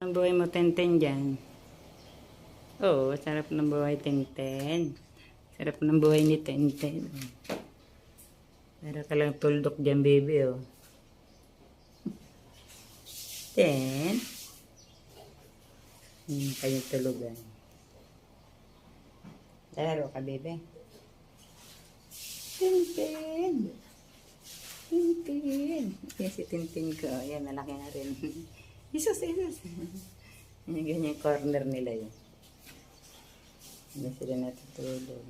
Ang buhay mo, Tenten, dyan. Oo, sarap ng buhay, Tenten. Sarap ng buhay ni Tenten. Para ka lang tuldok dyan, baby, oh. Ten. Kanyang tulugan. Laro ka, baby. Tenten. Tintin. Yan si Tintin ko. Yan, malaki na rin. Isus. Yan, ganyan corner nila yun. Hindi sila natutulog.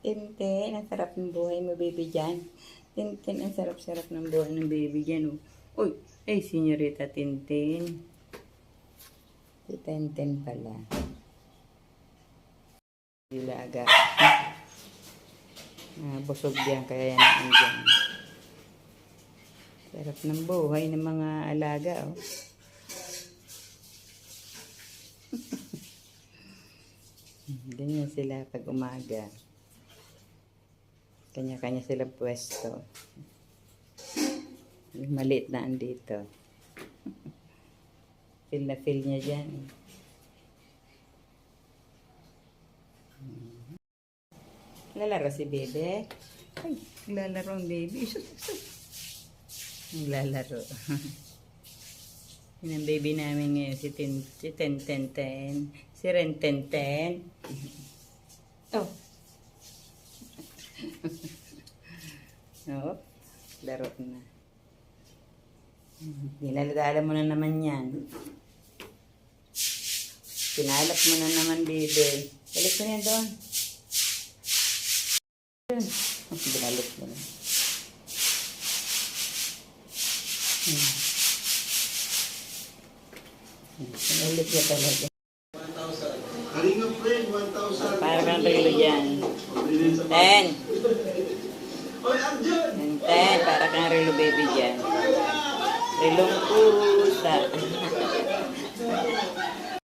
Tintin, ang sarap ng buhay mo, baby dyan. Tintin, ang sarap-sarap ng buhay ng baby dyan. Oh. Uy, ay, Senyorita Tintin. Si Tintin pala. Dilaga. Busog yan, kaya yan andyan. Sarap ng buhay ng mga alaga, oh. Ganyan sila pag umaga. Kanya-kanya sila pwesto. Yung maliit na andito. Feel na feel niya dyan. Lalaro si bebe. Ay, lalaro ang baby. Lalaro. Yan ang baby namin ngayon. Si Ten. Si Ren Ten. Oh. Oh, laro na. Nilaladala mo na naman yan. Pinalap mo na naman, baby. Balik mo yan doon. Binalot mo na. Pinulit niya talaga. 1,000. Kalinga friend, 1,000. Para kang relo dyan. Ten. Oy, Arjun! Ten, para kang relo baby dyan. Relong pusa.